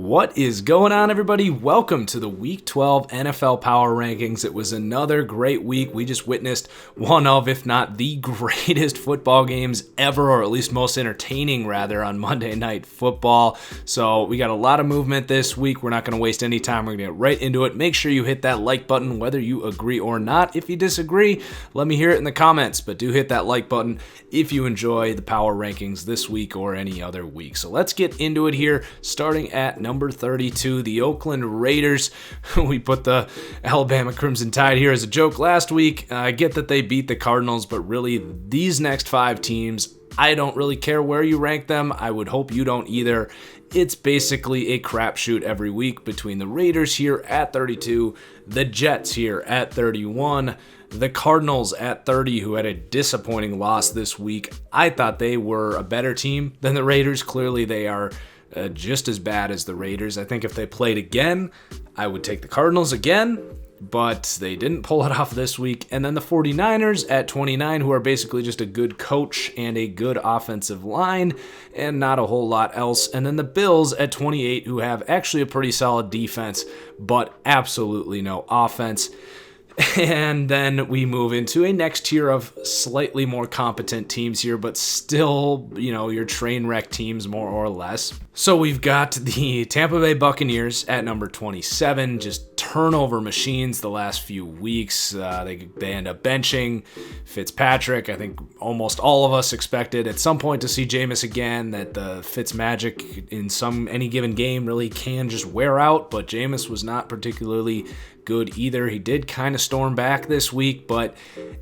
What is going on, everybody? Welcome to the Week 12 NFL Power Rankings. It was another great week. We just witnessed one of, if not the greatest football games ever, or at least most entertaining, rather, on Monday Night Football. So we got a lot of movement this week. We're not going to waste any time. We're going to get right into it. Make sure you hit that like button, whether you agree or not. If you disagree, let me hear it in the comments, but do hit that like button if you enjoy the Power Rankings this week or any other week. So let's get into it here, starting at number 32, the Oakland Raiders. We put the Alabama Crimson Tide here as a joke last week. I get that they beat the Cardinals, but really these next five teams, I don't really care where you rank them. I would hope you don't either. It's basically a crapshoot every week between the Raiders here at 32, the Jets here at 31, the Cardinals at 30, who had a disappointing loss this week. I thought they were a better team than the Raiders. Clearly they are just as bad as the Raiders. I think if they played again, I would take the Cardinals again, but they didn't pull it off this week. And then the 49ers at 29, who are basically just a good coach and a good offensive line and not a whole lot else. And then the Bills at 28, who have actually a pretty solid defense, but absolutely no offense. And then we move into a next tier of slightly more competent teams here, but still, your train wreck teams more or less. So we've got the Tampa Bay Buccaneers at number 27, just turnover machines the last few weeks. They end up benching Fitzpatrick. I think almost all of us expected at some point to see Jameis again, that the Fitz magic in any given game really can just wear out, but Jameis was not particularly good either. He did kind of storm back this week, but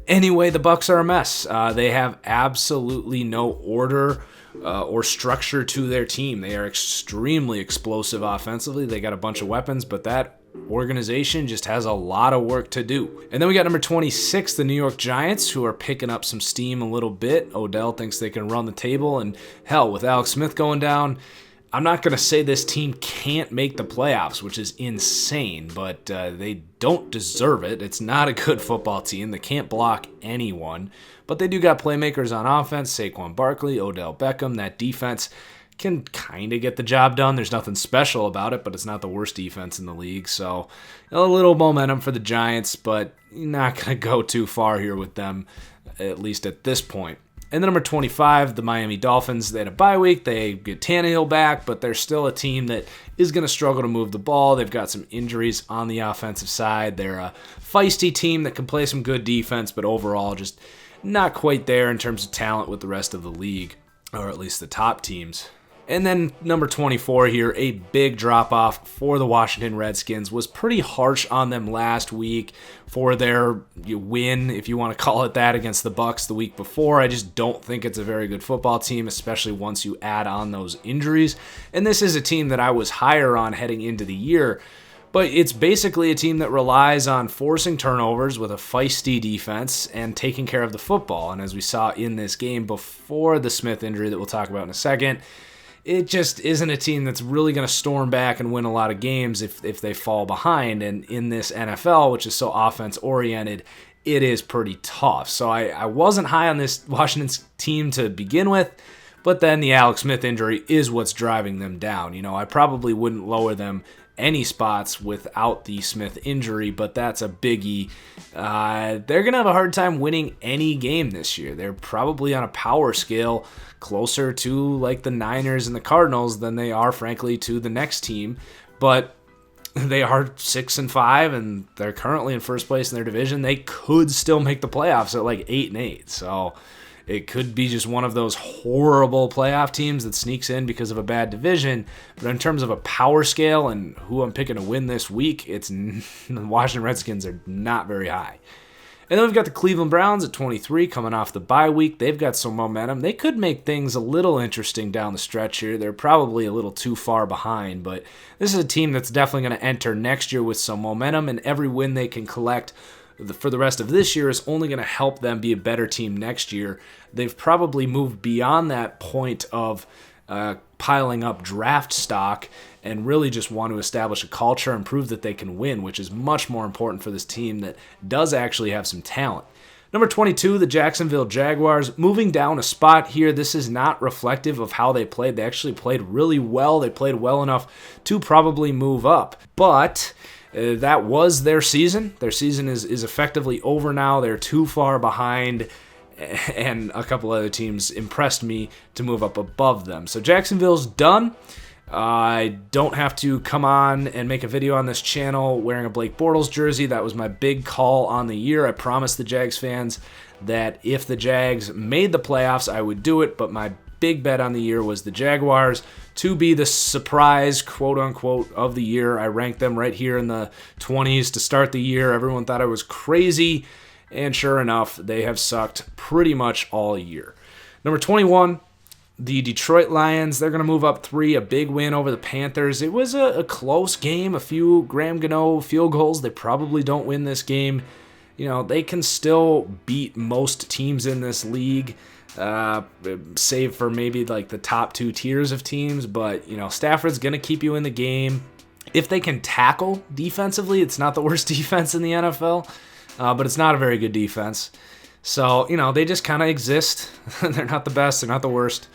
anyway, the Bucs are a mess. They have absolutely no order or structure to their team. They are extremely explosive offensively. They got a bunch of weapons, but that organization just has a lot of work to do. And then we got number 26, the New York Giants, who are picking up some steam a little bit. Odell thinks they can run the table, and hell, with Alex Smith going down, I'm not going to say this team can't make the playoffs, which is insane, but they don't deserve it. It's not a good football team. They can't block anyone, but they do got playmakers on offense. Saquon Barkley, Odell Beckham. That defense can kind of get the job done. There's nothing special about it, but it's not the worst defense in the league. So a little momentum for the Giants, but you're not going to go too far here with them, at least at this point. And then number 25, the Miami Dolphins. They had a bye week. They get Tannehill back, but they're still a team that is going to struggle to move the ball. They've got some injuries on the offensive side. They're a feisty team that can play some good defense, but overall just not quite there in terms of talent with the rest of the league, or at least the top teams. And then number 24 here, a big drop-off for the Washington Redskins. Was pretty harsh on them last week for their win, if you want to call it that, against the Bucs the week before. I just don't think it's a very good football team, especially once you add on those injuries. And this is a team that I was higher on heading into the year, but it's basically a team that relies on forcing turnovers with a feisty defense and taking care of the football. And as we saw in this game before the Smith injury that we'll talk about in a second, it just isn't a team that's really going to storm back and win a lot of games if they fall behind. And in this NFL, which is so offense-oriented, it is pretty tough. So I wasn't high on this Washington team to begin with, but then the Alex Smith injury is what's driving them down. I probably wouldn't lower them any spots without the Smith injury, but that's a biggie. They're going to have a hard time winning any game this year. They're probably on a power scale closer to like the Niners and the Cardinals than they are, frankly, to the next team. But they are 6-5, and they're currently in first place in their division. They could still make the playoffs at like 8-8. So it could be just one of those horrible playoff teams that sneaks in because of a bad division. But in terms of a power scale and who I'm picking to win this week, the Washington Redskins are not very high. And then we've got the Cleveland Browns at 23 coming off the bye week. They've got some momentum. They could make things a little interesting down the stretch here. They're probably a little too far behind, but this is a team that's definitely going to enter next year with some momentum, and every win they can collect for the rest of this year is only going to help them be a better team next year. They've probably moved beyond that point of piling up draft stock and really just want to establish a culture and prove that they can win, which is much more important for this team that does actually have some talent. Number 22, the Jacksonville Jaguars, moving down a spot here. This is not reflective of how they played. They actually played really well. They played well enough to probably move up. But that was their season. Their season is effectively over now. They're too far behind, and a couple other teams impressed me to move up above them. So Jacksonville's done. I don't have to come on and make a video on this channel wearing a Blake Bortles jersey. That was my big call on the year. I promised the Jags fans that if the Jags made the playoffs, I would do it, but my big bet on the year was the Jaguars to be the surprise, quote-unquote, of the year. I ranked them right here in the 20s to start the year. Everyone thought I was crazy, and sure enough, they have sucked pretty much all year. Number 21, the Detroit Lions. They're going to move up 3, a big win over the Panthers. It was a close game, a few Graham Gano field goals. They probably don't win this game. You know, they can still beat most teams in this league, save for maybe like the top 2 tiers of teams. But, you know, Stafford's going to keep you in the game. If they can tackle defensively, it's not the worst defense in the NFL, but it's not a very good defense. So, you know, they just kind of exist. They're not the best. They're not the worst.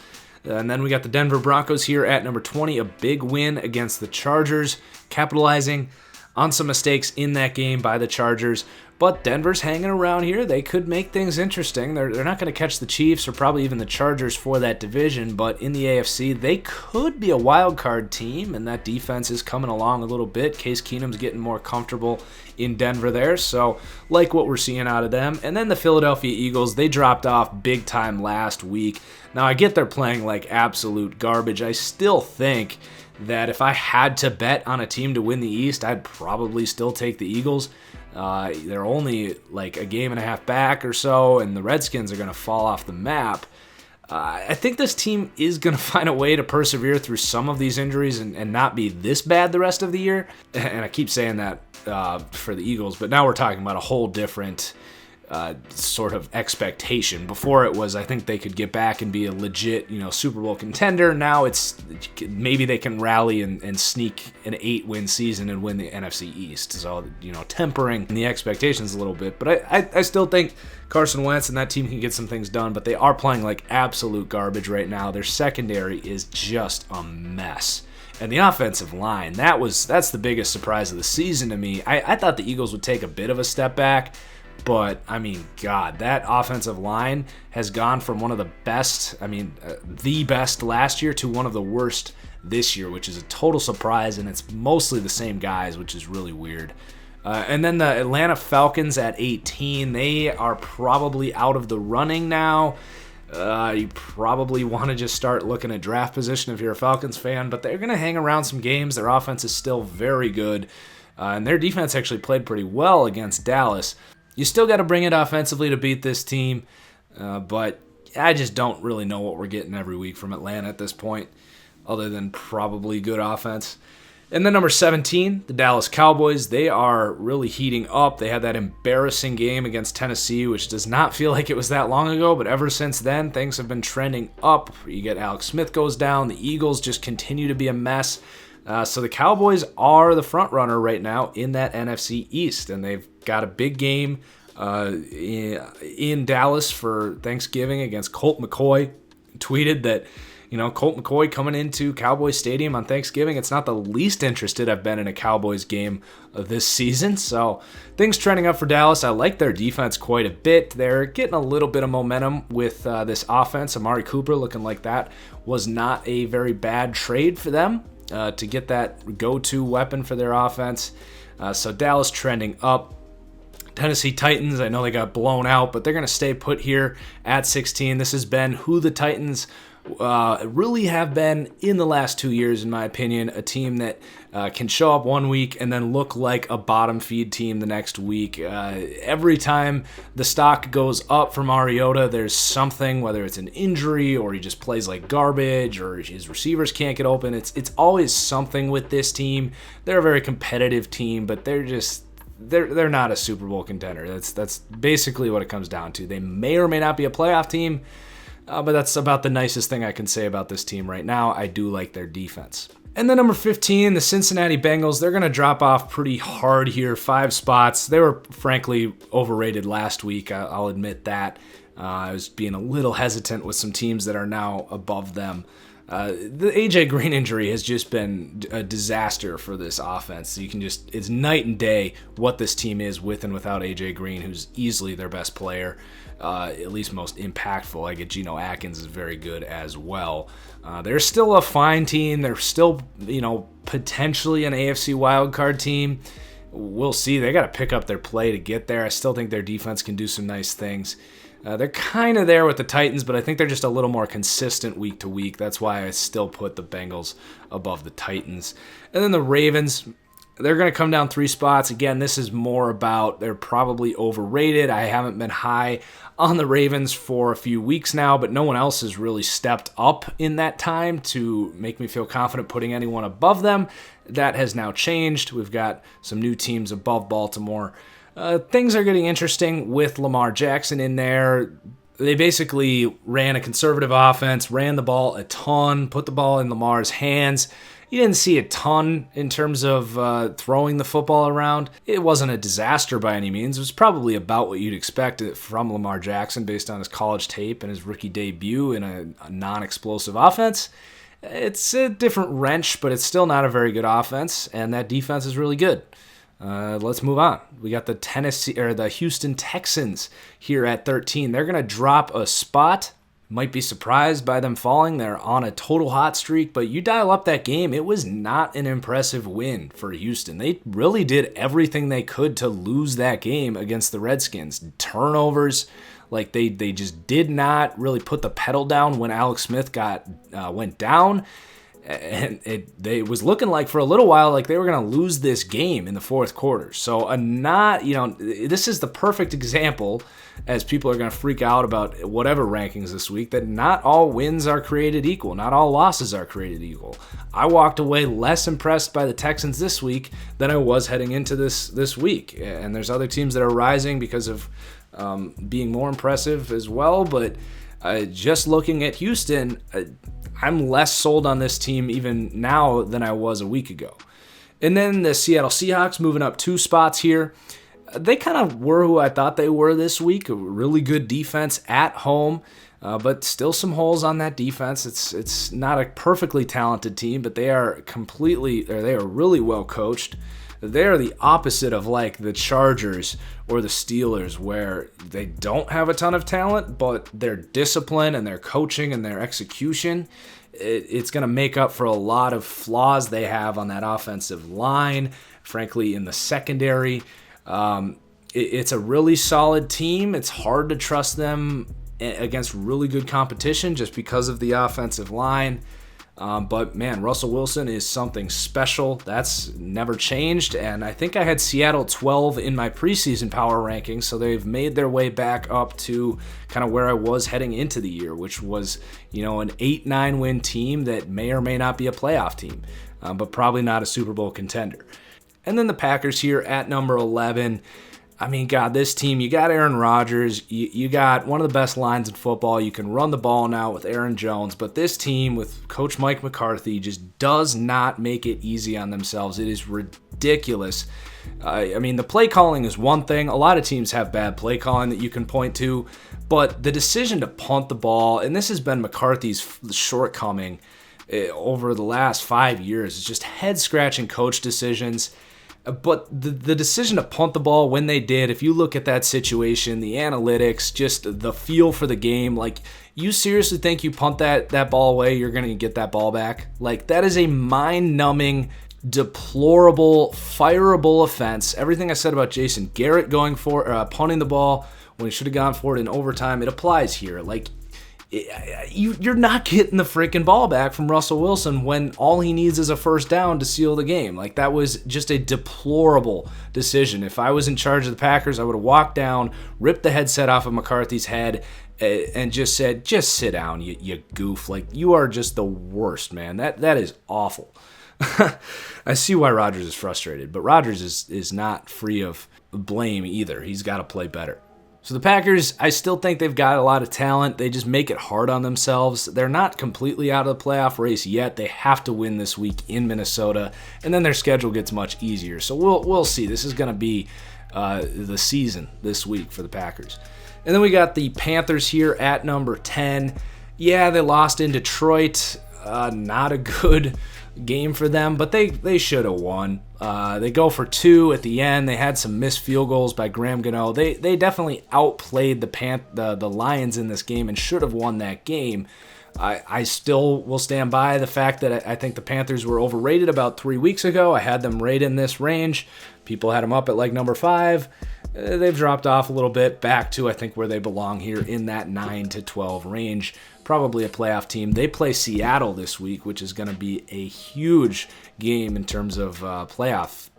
And then we got the Denver Broncos here at number 20, a big win against the Chargers, capitalizing on some mistakes in that game by the Chargers. But Denver's hanging around here. They could make things interesting. They're not going to catch the Chiefs or probably even the Chargers for that division, but in the AFC, they could be a wild card team, and that defense is coming along a little bit. Case Keenum's getting more comfortable in Denver there, so like what we're seeing out of them. And then the Philadelphia Eagles, they dropped off big time last week. Now, I get they're playing like absolute garbage. I still think that if I had to bet on a team to win the East, I'd probably still take the Eagles. They're only like a game and a half back or so, and the Redskins are going to fall off the map. I think this team is going to find a way to persevere through some of these injuries and not be this bad the rest of the year. And I keep saying that for the Eagles, but now we're talking about a whole different sort of expectation. Before it was, I think they could get back and be a legit, Super Bowl contender. Now it's maybe they can rally and sneak an 8-win season and win the NFC East. So, tempering the expectations a little bit. But I still think Carson Wentz and that team can get some things done, but they are playing like absolute garbage right now. Their secondary is just a mess. And the offensive line, that's the biggest surprise of the season to me. I thought the Eagles would take a bit of a step back, but, God, that offensive line has gone from one of the best, the best last year to one of the worst this year, which is a total surprise, and it's mostly the same guys, which is really weird. And then the Atlanta Falcons at 18, they are probably out of the running now. You probably want to just start looking at draft position if you're a Falcons fan, but they're going to hang around some games. Their offense is still very good, and their defense actually played pretty well against Dallas. You still got to bring it offensively to beat this team, but I just don't really know what we're getting every week from Atlanta at this point, other than probably good offense. And then number 17, the Dallas Cowboys, they are really heating up. They had that embarrassing game against Tennessee, which does not feel like it was that long ago, but ever since then, things have been trending up. You get Alex Smith goes down. The Eagles just continue to be a mess. So the Cowboys are the front runner right now in that NFC East, and they've got a big game in Dallas for Thanksgiving against Colt McCoy. Tweeted that, Colt McCoy coming into Cowboys Stadium on Thanksgiving, it's not the least interested I've been in a Cowboys game this season. So things trending up for Dallas. I like their defense quite a bit. They're getting a little bit of momentum with this offense. Amari Cooper looking like that was not a very bad trade for them to get that go-to weapon for their offense. So Dallas trending up. Tennessee Titans, I know they got blown out, but they're going to stay put here at 16. This has been who the Titans really have been in the last 2 years, in my opinion. A team that can show up one week and then look like a bottom feed team the next week. Every time the stock goes up for Mariota, there's something, whether it's an injury or he just plays like garbage or his receivers can't get open. It's always something with this team. They're a very competitive team, but they're not a Super Bowl contender. That's basically what it comes down to. They may or may not be a playoff team, but that's about the nicest thing I can say about this team right now. I do like their defense. And then number 15, the Cincinnati Bengals, they're going to drop off pretty hard here, 5 spots. They were frankly overrated last week, I'll admit that. I was being a little hesitant with some teams that are now above them. The AJ Green injury has just been a disaster for this offense. It's night and day what this team is with and without AJ Green, who's easily their best player, at least most impactful. I get Geno Atkins is very good as well. They're still a fine team. They're still, potentially an AFC wildcard team. We'll see. They got to pick up their play to get there. I still think their defense can do some nice things. They're kind of there with the Titans, but I think they're just a little more consistent week to week. That's why I still put the Bengals above the Titans. And then the Ravens, they're going to come down 3 spots. Again, this is more about they're probably overrated. I haven't been high on the Ravens for a few weeks now, but no one else has really stepped up in that time to make me feel confident putting anyone above them. That has now changed. We've got some new teams above Baltimore. Things are getting interesting with Lamar Jackson in there. They basically ran a conservative offense, ran the ball a ton, put the ball in Lamar's hands. You didn't see a ton in terms of throwing the football around. It wasn't a disaster by any means. It was probably about what you'd expect from Lamar Jackson based on his college tape and his rookie debut in a non-explosive offense. It's a different wrench, but it's still not a very good offense, and that defense is really good. Let's move on. We got the Houston Texans here at 13. They're going to drop a spot. Might be surprised by them falling. They're on a total hot streak, but you dial up that game, it was not an impressive win for Houston. They really did everything they could to lose that game against the Redskins. Turnovers, like they just did not really put the pedal down when Alex Smith went down. And it was looking like for a little while like they were going to lose this game in the fourth quarter. So this is the perfect example, as people are going to freak out about whatever rankings this week, that not all wins are created equal. Not all losses are created equal. I walked away less impressed by the Texans this week than I was heading into this week. And there's other teams that are rising because of being more impressive as well. But just looking at Houston, I'm less sold on this team even now than I was a week ago. And then the Seattle Seahawks moving up 2 spots here. They kind of were who I thought they were this week. A really good defense at home, but still some holes on that defense. It's not a perfectly talented team, but they are really well coached. They are the opposite of like the Chargers or the Steelers, where they don't have a ton of talent, but their discipline and their coaching and their execution, it's going to make up for a lot of flaws they have on that offensive line, frankly, in the secondary. It's a really solid team. It's hard to trust them against really good competition just because of the offensive line. But man, Russell Wilson is something special. That's never changed. And I think I had Seattle 12 in my preseason power rankings, so they've made their way back up to kind of where I was heading into the year, which was, an 8-9 win team that may or may not be a playoff team, but probably not a Super Bowl contender. And then the Packers here at number 11. I mean, God, this team, you got Aaron Rodgers, you got one of the best lines in football. You can run the ball now with Aaron Jones, but this team with Coach Mike McCarthy just does not make it easy on themselves. It is ridiculous. I mean, the play calling is one thing. A lot of teams have bad play calling that you can point to, but the decision to punt the ball, and this has been McCarthy's shortcoming over the last 5 years, is just head-scratching coach decisions. But the decision to punt the ball when they did, if you look at that situation, the analytics, just the feel for the game, like, you seriously think you punt that ball away, you're going to get that ball back? Like, that is a mind-numbing, deplorable, fireable offense. Everything I said about Jason Garrett going for punting the ball when he should have gone for it in overtime, it applies here. Like, you're not getting the freaking ball back from Russell Wilson when all he needs is a first down to seal the game. Like, that was just a deplorable decision. If I was in charge of the Packers, I would have walked down, ripped the headset off of McCarthy's head, and just said, just sit down, you goof. Like, you are just the worst, man. That is awful. I see why Rodgers is frustrated, but Rodgers is not free of blame either. He's got to play better. So the Packers, I still think they've got a lot of talent. They just make it hard on themselves. They're not completely out of the playoff race yet. They have to win this week in Minnesota, and then their schedule gets much easier. So we'll see. This is going to be the season this week for the Packers. And then we got the Panthers here at number 10. Yeah, they lost in Detroit. Not a good game for them, but they should have won. They go for 2 at the end. They had some missed field goals by Graham Gano. They definitely outplayed the Lions in this game and should have won that game. I still will stand by the fact that I think the Panthers were overrated about 3 weeks ago. I had them right in this range. People had them up at like number 5. They've dropped off a little bit back to, I think, where they belong here in that 9 to 12 range. Probably a playoff team. They play Seattle this week, which is going to be a huge game in terms of playoff,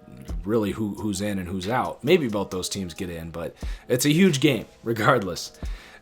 really who's in and who's out. Maybe both those teams get in, but it's a huge game regardless.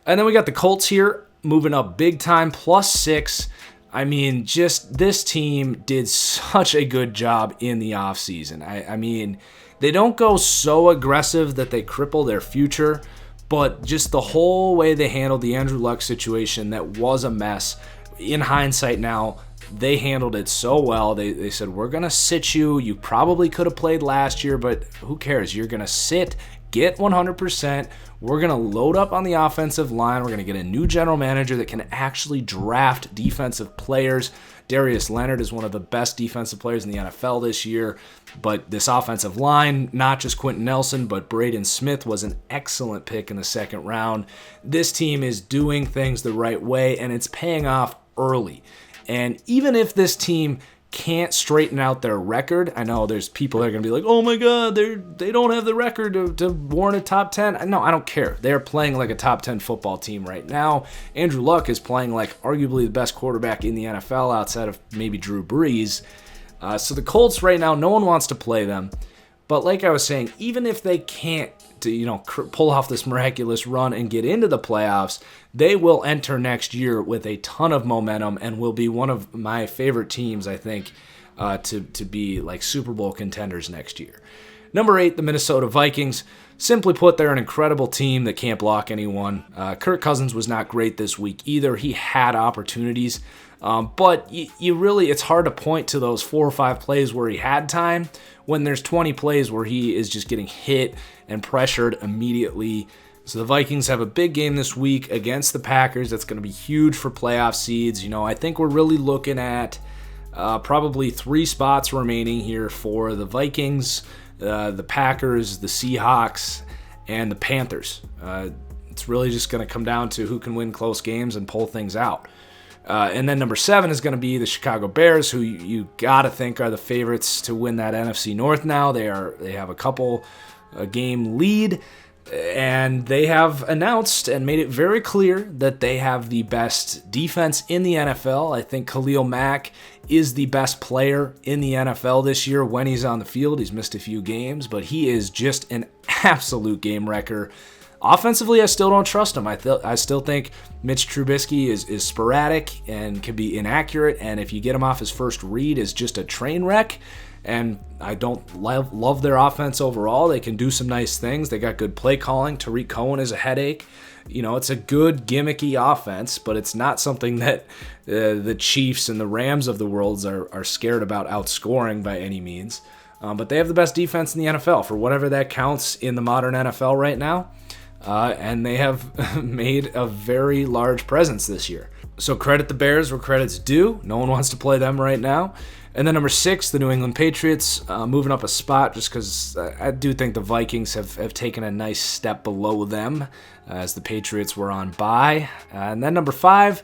And then we got the Colts here moving up big time, +6. I mean, just this team did such a good job in the offseason. I mean, they don't go so aggressive that they cripple their future, but just the whole way they handled the Andrew Luck situation that was a mess. In hindsight now, they handled it so well. They said, we're going to sit you. You probably could have played last year, but who cares? You're going to sit, get 100%. We're going to load up on the offensive line. We're going to get a new general manager that can actually draft defensive players. Darius Leonard is one of the best defensive players in the NFL this year, but this offensive line, not just Quentin Nelson, but Braden Smith was an excellent pick in the second round. This team is doing things the right way, and it's paying off early. And even if this team can't straighten out their record, I know there's people that are going to be like, oh my God, they don't have the record to warrant a top 10. No, I don't care. They're playing like a top 10 football team right now. Andrew Luck is playing like arguably the best quarterback in the NFL outside of maybe Drew Brees. So the Colts right now, no one wants to play them. But like I was saying, even if they can't pull off this miraculous run and get into the playoffs, they will enter next year with a ton of momentum and will be one of my favorite teams, I think, to be like Super Bowl contenders next year. Number 8, the Minnesota Vikings. Simply put, they're an incredible team that can't block anyone. Kirk Cousins was not great this week either. He had opportunities, but it's hard to point to those 4 or 5 plays where he had time when there's 20 plays where he is just getting hit and pressured immediately. So the Vikings have a big game this week against the Packers. That's going to be huge for playoff seeds. I think we're really looking at probably 3 spots remaining here for the Vikings, the Packers, the Seahawks, and the Panthers. It's really just going to come down to who can win close games and pull things out. And then number 7 is going to be the Chicago Bears, who you got to think are the favorites to win that NFC North now. They have a couple game lead, and they have announced and made it very clear that they have the best defense in the NFL. I think Khalil Mack is the best player in the NFL this year when he's on the field. He's missed a few games, but he is just an absolute game wrecker. Offensively, I still don't trust him. I still think Mitch Trubisky is sporadic and can be inaccurate, and if you get him off his first read, is just a train wreck. And I don't love their offense overall. They can do some nice things. They got good play calling. Tariq Cohen is a headache. It's a good gimmicky offense, but it's not something that the Chiefs and the Rams of the world are scared about outscoring by any means. But they have the best defense in the NFL, for whatever that counts in the modern NFL right now. And they have made a very large presence this year. So credit the Bears where credit's due. No one wants to play them right now. And then number 6, the New England Patriots, moving up a spot just because I do think the Vikings have taken a nice step below them as the Patriots were on bye. And then number 5,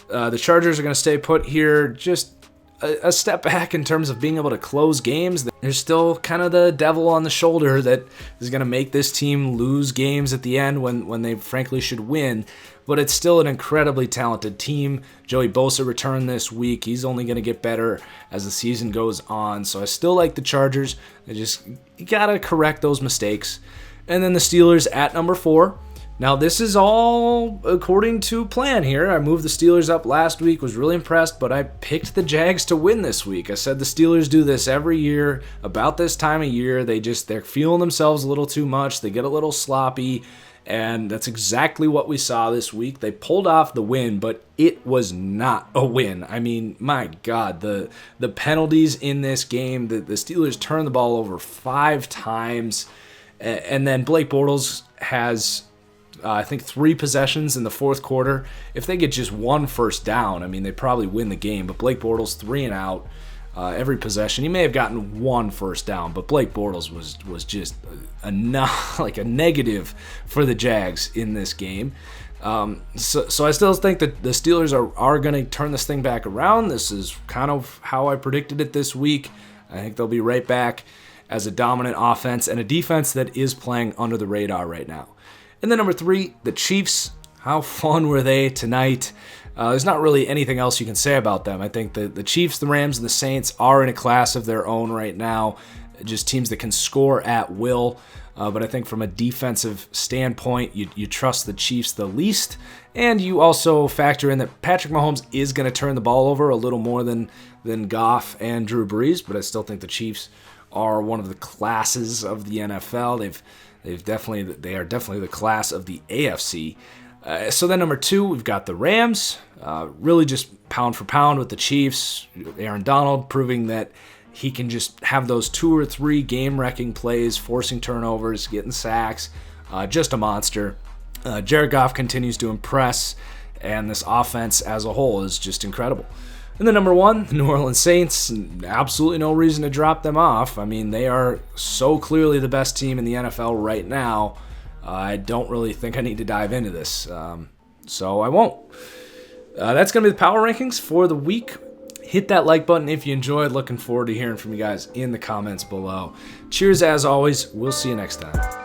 the Chargers are going to stay put here, just a step back in terms of being able to close games. There's still kind of the devil on the shoulder that is going to make this team lose games at the end when they frankly should win. But it's still an incredibly talented team. Joey Bosa returned this week. He's only going to get better as the season goes on. So I still like the Chargers. You got to correct those mistakes. And then the Steelers at number 4. Now, this is all according to plan here. I moved the Steelers up last week, was really impressed, but I picked the Jags to win this week. I said the Steelers do this every year. About this time of year, they're feeling themselves a little too much. They get a little sloppy, And that's exactly what we saw this week. They pulled off the win, but it was not a win. I mean, my God, the penalties in this game, the Steelers turned the ball over 5 times. And then Blake Bortles has, I think, 3 possessions in the fourth quarter. If they get just 1 first down, I mean, they probably win the game. But Blake Bortles, 3 and out every possession. He may have gotten 1 first down, but Blake Bortles was just a negative for the Jags in this game. So I still think that the Steelers are going to turn this thing back around. This is kind of how I predicted it this week. I think they'll be right back as a dominant offense and a defense that is playing under the radar right now. And then number 3, the Chiefs. How fun were they tonight? There's not really anything else you can say about them. I think the Chiefs, the Rams, and the Saints are in a class of their own right now. Just teams that can score at will. But I think from a defensive standpoint, you trust the Chiefs the least. And you also factor in that Patrick Mahomes is going to turn the ball over a little more than Goff and Drew Brees. But I still think the Chiefs are one of the classes of the NFL. They are definitely the class of the AFC. So then number 2, we've got the Rams. Really just pound for pound with the Chiefs. Aaron Donald proving that he can just have those 2 or 3 game-wrecking plays, forcing turnovers, getting sacks. Just a monster. Jared Goff continues to impress, and this offense as a whole is just incredible. And then number 1, the New Orleans Saints. Absolutely no reason to drop them off. I mean, they are so clearly the best team in the NFL right now. I don't really think I need to dive into this, so I won't. That's going to be the power rankings for the week. Hit that like button if you enjoyed. Looking forward to hearing from you guys in the comments below. Cheers as always. We'll see you next time.